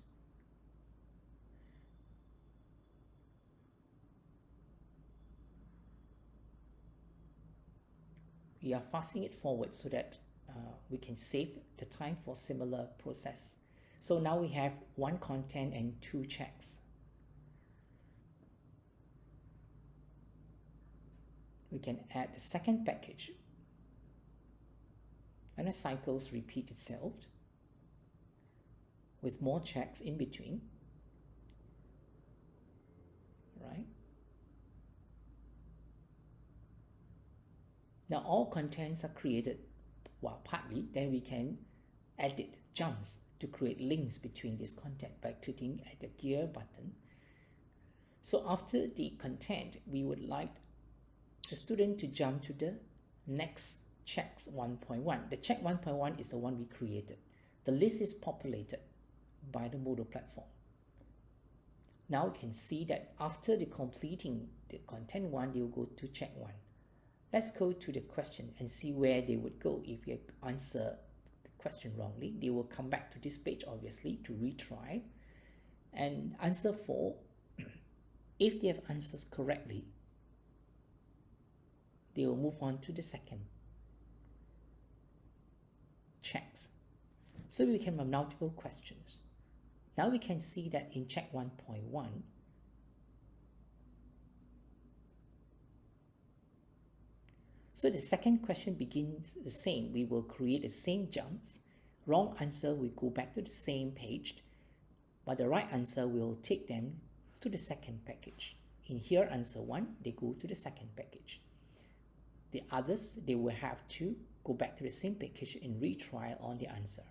We are fasting it forward so that we can save the time for similar process. So now we have 1 content and 2 checks. We can add the second package, and the cycles repeat itself with more checks in between, right? Now all contents are created, well, partly, then we can edit jumps to create links between this content by clicking at the gear button. So after the content, we would like the student to jump to the next checks 1.1. The check 1.1 is the one we created. The list is populated by the Moodle platform. Now you can see that after the completing the content 1, they will go to check 1. Let's go to the question and see where they would go. If you answer the question wrongly, they will come back to this page, obviously, to retry. And answer 4, if they have answers correctly, they will move on to the second checks. So we can have multiple questions. Now we can see that in check 1.1, so the second question begins the same. We will create the same jumps. Wrong answer will go back to the same page, but the right answer will take them to the second package. In here, answer 1, they go to the second package. The others, they will have to go back to the same package and retry on the answer.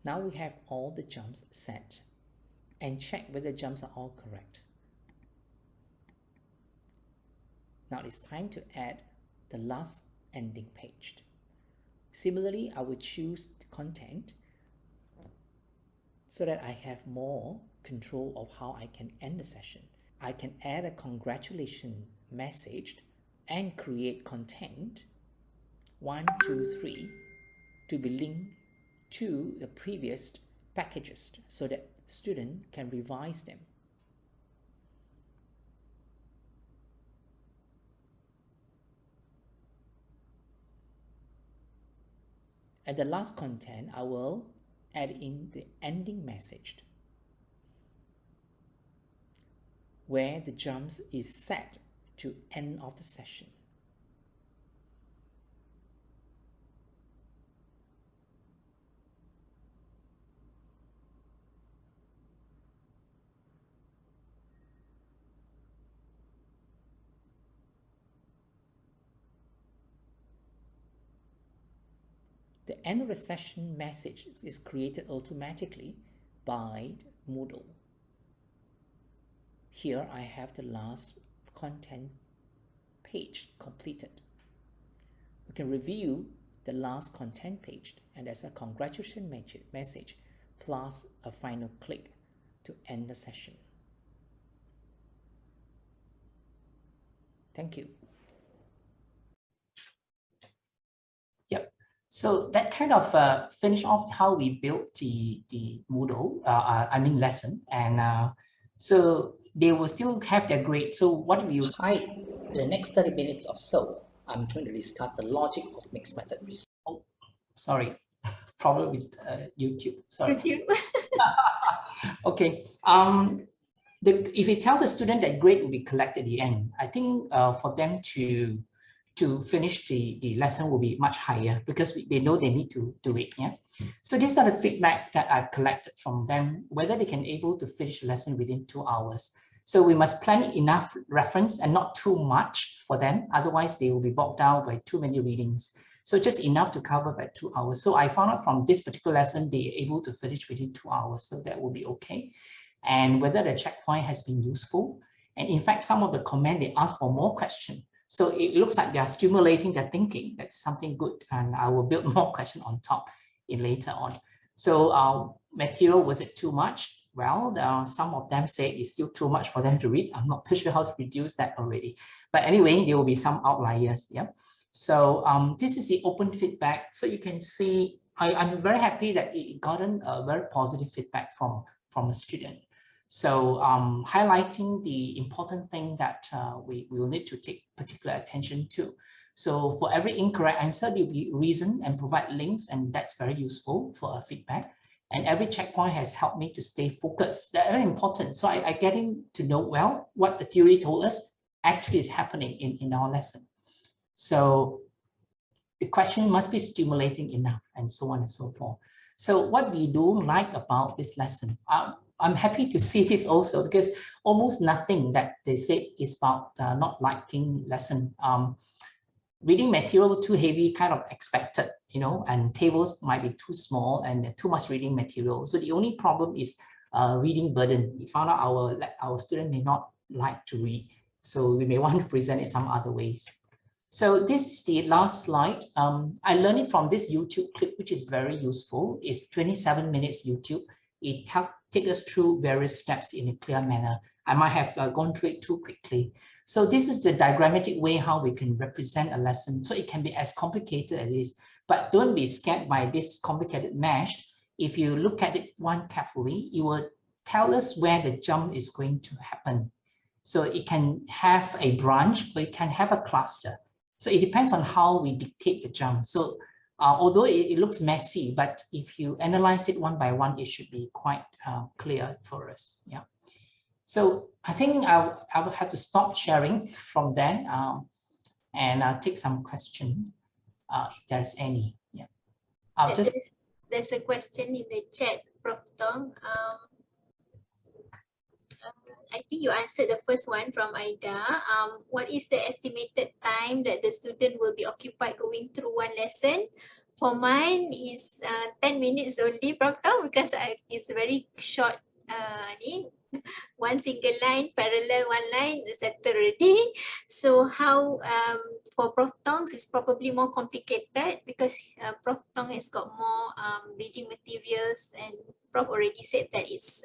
Now we have all the jumps set and check whether the jumps are all correct. Now it's time to add the last ending page. Similarly, I will choose the content so that I have more control of how I can end the session. I can add a congratulation messaged and create content 1, 2, 3 to be linked to the previous packages so that student can revise them. At the last content, I will add in the ending message where the jumps is set to end of the session. The end of the session message is created automatically by Moodle. Here I have the last content page completed. We can review the last content page, and there's a congratulations message plus a final click to end the session. Thank you. Yep. So that kind of finish off how we built the Moodle, lesson, and so they will still have their grade. So what will you? Hi, in the next 30 minutes or so, I'm going to discuss the logic of mixed method research. Oh, sorry, problem with YouTube. Sorry. YouTube. Okay. If you tell the student that grade will be collected at the end, I think for them to finish the lesson will be much higher because they know they need to do it. Yeah. So these are the feedback that I've collected from them, whether they can able to finish the lesson within 2 hours. So we must plan enough reference and not too much for them. Otherwise, they will be bogged down by too many readings. So just enough to cover by 2 hours. So I found out from this particular lesson, they're able to finish within 2 hours. So that will be okay. And whether the checkpoint has been useful. And in fact, some of the comment, they ask for more questions. So it looks like they are stimulating their thinking. That's something good. And I will build more questions on top in later on. So material, was it too much? Well, some of them say it's still too much for them to read. I'm not too sure how to reduce that already. But anyway, there will be some outliers. Yeah. So this is the open feedback. So you can see, I'm very happy that it gotten a very positive feedback from a student. So highlighting the important thing that we will need to take particular attention to. So for every incorrect answer, there will be reason and provide links, and that's very useful for feedback. And every checkpoint has helped me to stay focused. That's very important. So I getting to know, well, what the theory told us actually is happening in our lesson. So the question must be stimulating enough, and so on and so forth. So what do you like about this lesson? I'm happy to see this also, because almost nothing that they say is about not liking lesson. Reading material too heavy, kind of expected, you know, and tables might be too small and too much reading material. So the only problem is reading burden. We found out our student may not like to read, so we may want to present it some other ways. So this is the last slide. I learned it from this YouTube clip, which is very useful. It's 27 minutes YouTube. It takes us through various steps in a clear manner. I might have gone through it too quickly. So this is the diagrammatic way how we can represent a lesson. So it can be as complicated as it is, but don't be scared by this complicated mesh. If you look at it one carefully, it will tell us where the jump is going to happen. So it can have a branch, or it can have a cluster. So it depends on how we dictate the jump. So although it looks messy, but if you analyze it one by one, it should be quite clear for us. Yeah. So I think I will have to stop sharing from then and I'll take some question if there's any. Yeah. There's a question in the chat, Prof. Tong. I think you answered the first one from Aida. What is the estimated time that the student will be occupied going through one lesson? For mine is 10 minutes only, Prof. Tong, because it's very short. One single line, parallel one line, settled already. So how for Prof. Tong's is probably more complicated because Prof. Tong has got more reading materials, and Prof already said that it's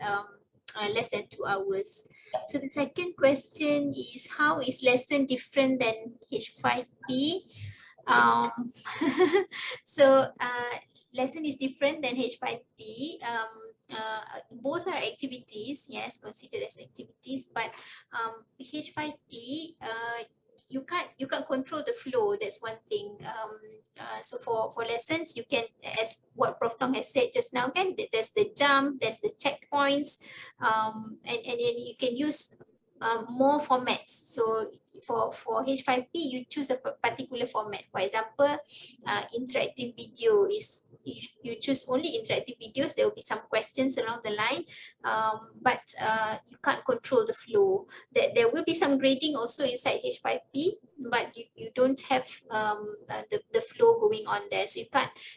less than 2 hours. So the second question is, how is lesson different than H5P? So lesson is different than H5P. Both are activities, yes, considered as activities, but H5P, you can't control the flow. That's one thing. So for lessons, you can, as what Prof Tong has said just now, there's the jump, there's the checkpoints, and then you can use more formats. So for H5P, you choose a particular format. For example, interactive video is, you choose only interactive videos. There will be some questions along the line, but you can't control the flow. There will be some grading also inside H5P, but you don't have the flow going on there. So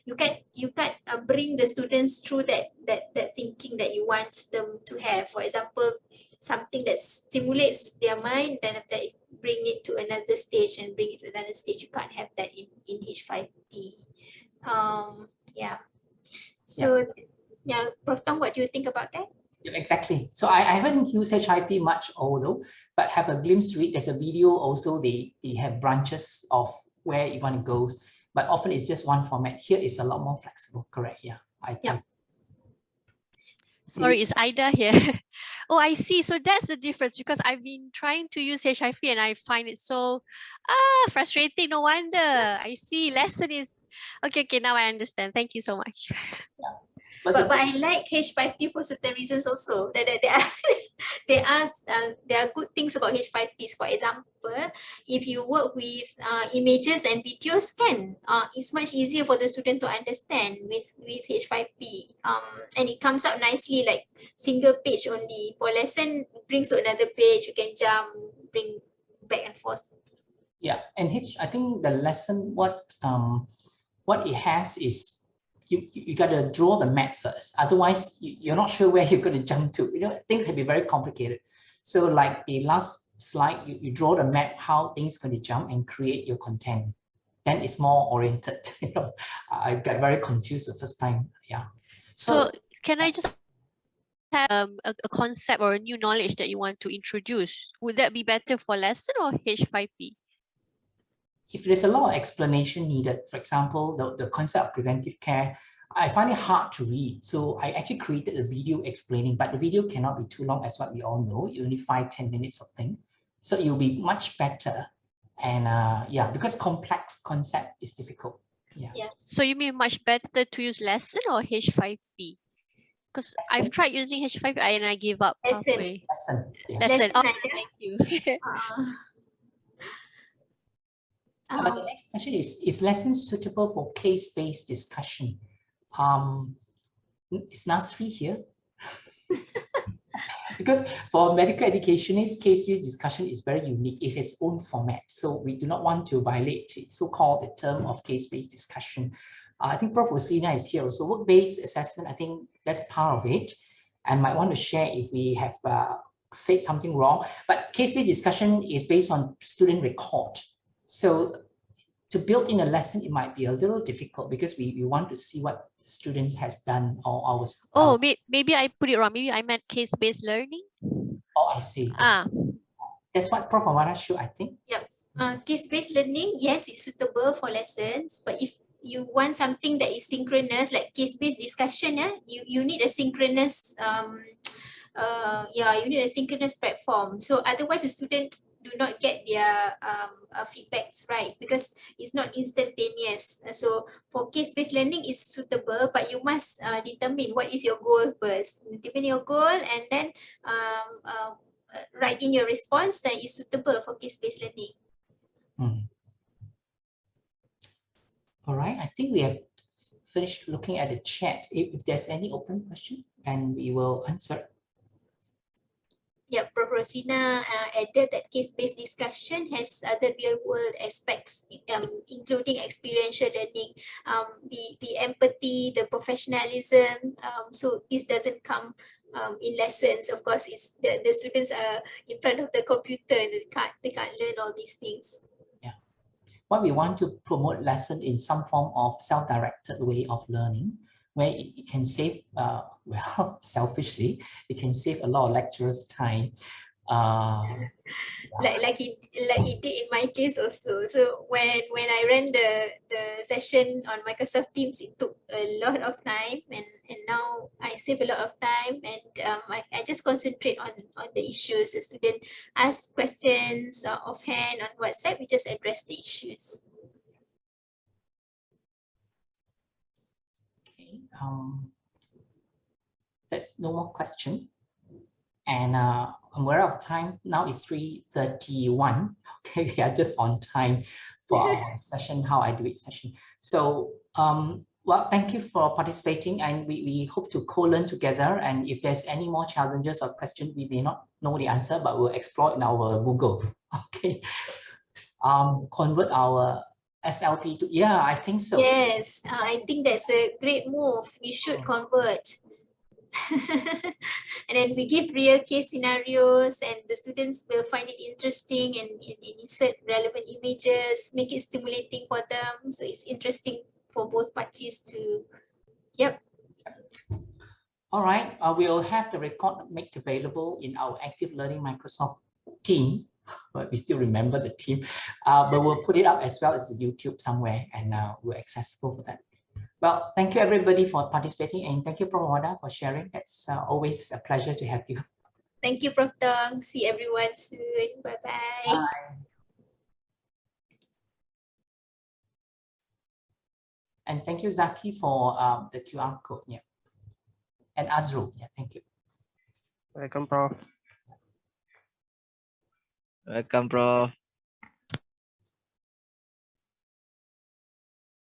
you can't bring the students through that thinking that you want them to have. For example, something that stimulates their mind, then after that bring it to another stage and bring it to another stage. You can't have that in H5P. Yeah. So yeah, Prof Tong, what do you think about that? Yeah, exactly. So I haven't used HIP much although, but have a glimpse to it. There's a video also, they have branches of where you want to go, but often it's just one format. Here is a lot more flexible, correct? Yeah. Sorry, it's Ida here. Oh, I see. So that's the difference, because I've been trying to use HIP and I find it so frustrating. No wonder. I see. Lesson is okay. Now I understand. Thank you so much. Yeah. But I like H5P for certain reasons also. There are good things about H5Ps. For example, if you work with images and videos, it's much easier for the student to understand with H5P. And it comes out nicely, like single page only. For lesson, brings to another page. You can jump, bring back and forth. Yeah, and I think the lesson, what it has is, you got to draw the map first. Otherwise, you're not sure where you're going to jump to. Things can be very complicated. So like the last slide, you draw the map, how things going to jump and create your content. Then it's more oriented. I got very confused the first time. Yeah. So can I just have a concept or a new knowledge that you want to introduce? Would that be better for lesson or H5P? If there's a lot of explanation needed, for example, the concept of preventive care, I find it hard to read. So I actually created a video explaining, but the video cannot be too long, as what we all know. You only 5-10 minutes of thing. So it will be much better. And yeah, because complex concept is difficult. Yeah. So you mean much better to use lesson or H5P? Because I've tried using H5P and I gave up halfway. Lesson. Yeah. Lesson. Oh, thank you. The next question is lesson suitable for case-based discussion? Is Nasri here? Because for medical educationists, case-based discussion is very unique. It has its own format. So we do not want to violate so-called the term of case-based discussion. I think Prof. Roslina is here also. Work-based assessment, I think that's part of it. I might want to share if we have said something wrong. But case-based discussion is based on student record. So to build in a lesson, it might be a little difficult because we want to see what the students has done or ours. Oh, maybe I put it wrong. Maybe I meant case-based learning. Oh, I see. That's what Prof. Mawaddah should, I think. Yep. Case-based learning, yes, it's suitable for lessons. But if you want something that is synchronous, like case-based discussion, you need a synchronous you need a synchronous platform. So otherwise the student do not get their feedbacks right, because it's not instantaneous. So for case-based learning is suitable, but you must determine what is your goal first. Determine your goal and then write in your response that is suitable for case-based learning. All right, I think we have finished looking at the chat. If there's any open question, then we will answer. Yeah, Prof. Rosina added that case-based discussion has other real-world aspects, including experiential learning, the empathy, the professionalism. So this doesn't come in lessons. Of course, it's the students are in front of the computer and they can't learn all these things. Yeah, what we want to promote lesson in some form of self-directed way of learning, where it can save, well, selfishly, it can save a lot of lecturers' time. Like it did in my case also. So when I ran the session on Microsoft Teams, it took a lot of time, and now I save a lot of time, and I just concentrate on the issues. The student ask questions offhand on WhatsApp, we just address the issues. Okay, there's no more question. And I'm aware of time. Now it's 3:31. Okay, we are just on time for our session, How I Do It session. So, well, thank you for participating, and we hope to co-learn together. And if there's any more challenges or questions, we may not know the answer, but we'll explore in our Google. Okay. Convert our SLP to, yeah, I think so. Yes, I think that's a great move. We should convert. And then we give real case scenarios, and the students will find it interesting, and insert relevant images, make it stimulating for them. So it's interesting for both parties to, yep. All right, we'll have the record made available in our Active Learning Microsoft team, but we still remember the team, but we'll put it up as well as the YouTube somewhere, and we're accessible for that. Well, thank you everybody for participating, and thank you, Prof. Mawaddah, for sharing. It's always a pleasure to have you. Thank you, Prof. Tong. See everyone soon. Bye-bye. Bye. And thank you, Zaki, for the QR code. Yeah. And Azrul. Yeah, thank you. Welcome, Prof. Welcome, Prof.